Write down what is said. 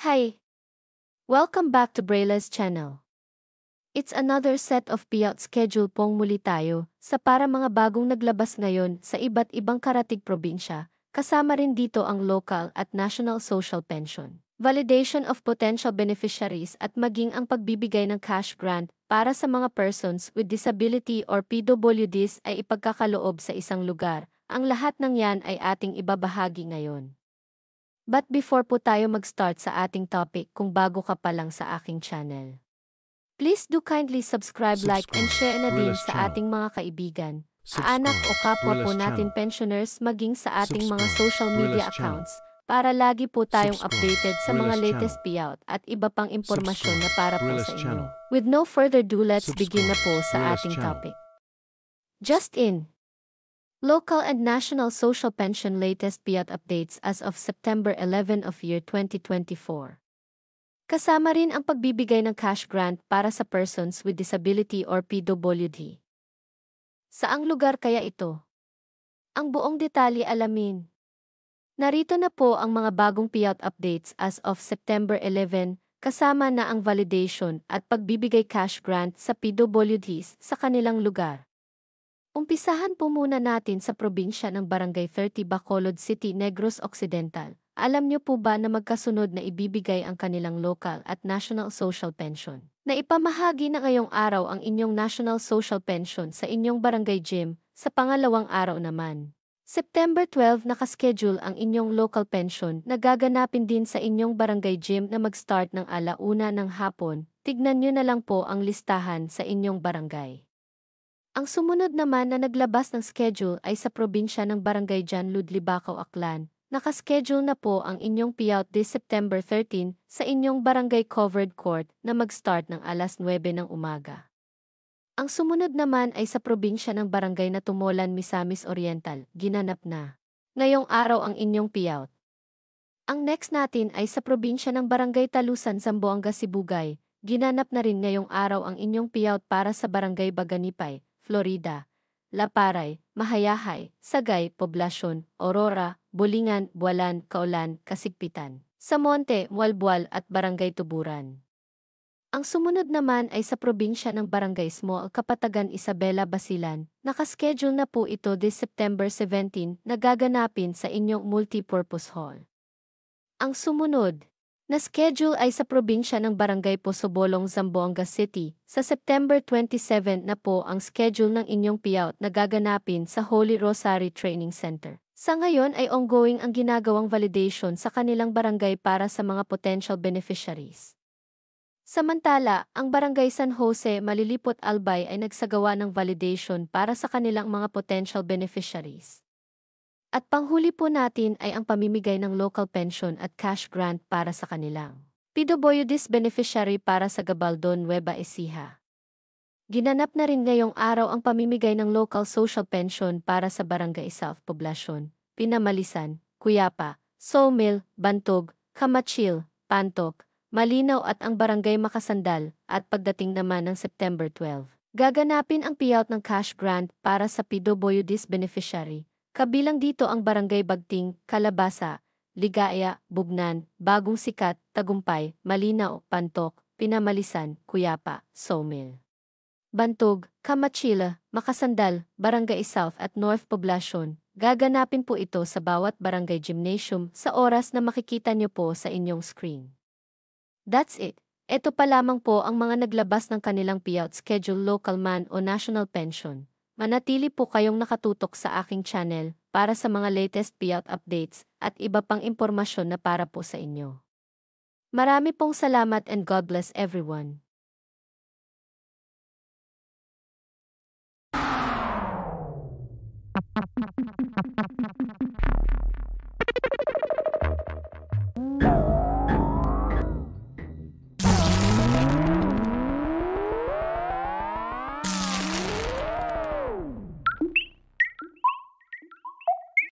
Hi! Welcome back to Brayla's channel. It's another set of payout schedule pong muli tayo sa para mga bagong naglabas ngayon sa iba't ibang karatig probinsya, kasama rin dito ang local at national social pension, validation of potential beneficiaries at maging ang pagbibigay ng cash grant para sa mga persons with disability or PWDs ay ipagkakaloob sa isang lugar. Ang lahat ng yan ay ating ibabahagi ngayon. But before po tayo mag-start sa ating topic, kung bago ka pa lang sa aking channel, please do kindly subscribe, like, and share na din sa ating mga kaibigan, kaanak o kapwa po natin pensioners maging sa ating mga social media accounts para lagi po tayong updated sa mga latest payout at iba pang impormasyon na para po sa inyo. With no further ado, let's begin na po sa ating topic. Just in local and national social pension latest payout updates as of September 11 of year 2024. Kasama rin ang pagbibigay ng cash grant para sa persons with disability or PWD. Saang lugar kaya ito? Ang buong detalye alamin. Narito na po ang mga bagong payout updates as of September 11, kasama na ang validation at pagbibigay cash grant sa PWDs sa kanilang lugar. Umpisahan po muna natin sa probinsya ng Barangay 30 Bacolod City, Negros Occidental. Alam niyo po ba na magkasunod na ibibigay ang kanilang local at national social pension? Na ipamahagi na ngayong araw ang inyong national social pension sa inyong barangay gym, sa pangalawang araw naman. September 12 nakaschedule ang inyong local pension na gaganapin din sa inyong barangay gym na mag-start ng 1:00 ng hapon. Tignan niyo na lang po ang listahan sa inyong barangay. Ang sumunod naman na naglabas ng schedule ay sa probinsya ng Barangay Janlud, Libacao, Aklan. Nakaschedule na po ang inyong payout this September 13 sa inyong barangay covered court na mag-start ng 9:00 ng umaga. Ang sumunod naman ay sa probinsya ng Barangay Natumulan, Misamis Oriental. Ginanap na ngayong araw ang inyong payout. Ang next natin ay sa probinsya ng Barangay Talusan, Zamboanga, Sibugay. Ginanap na rin ngayong araw ang inyong payout para sa Barangay Baganipay, Florida, Laparay, Mahayahay, Sagay, Poblasyon, Aurora, Bulingan, Bualan, Kaulan, Kasigpitan, Samonte, Mualbual at Barangay Tuburan. Ang sumunod naman ay sa probinsya ng Barangay Small, Kapatagan, Isabela, Basilan. Nakaschedule na po ito this September 17 na gaganapin sa inyong multipurpose hall. Ang sumunod na schedule ay sa probinsya ng Barangay Posobolong, Zamboanga City. Sa September 27 na po ang schedule ng inyong payout na gaganapin sa Holy Rosary Training Center. Sa ngayon ay ongoing ang ginagawang validation sa kanilang barangay para sa mga potential beneficiaries. Samantala, ang Barangay San Jose, Malilipot, Albay ay nagsagawa ng validation para sa kanilang mga potential beneficiaries. At panghuli po natin ay ang pamimigay ng local pension at cash grant para sa kanilang PWDs beneficiary para sa Gabaldon, Nueva Ecija. Ginanap na rin ngayong araw ang pamimigay ng local social pension para sa Barangay South Poblacion, Pinamalisan, Cuyapa, Sawmill, Bantog, Kamachil, Pantok, Malinaw at ang Barangay Makasandal. At pagdating naman ng September 12, gaganapin ang payout ng cash grant para sa PWDs beneficiary. Kabilang dito ang Barangay Bagting, Calabasa, Ligaya, Bugnan, Bagong Sikat, Tagumpay, Malinaw, Pantok, Pinamalisan, Cuyapa, Sawmill, Bantog, Kamachila, Makasandal, Barangay South at North Poblacion. Gaganapin po ito sa bawat barangay gymnasium sa oras na makikita niyo po sa inyong screen. That's it. Ito pa lamang po ang mga naglabas ng kanilang payout schedule, local man o national pension. Manatili po kayong nakatutok sa aking channel para sa mga latest payout updates at iba pang impormasyon na para po sa inyo. Marami pong salamat and God bless everyone.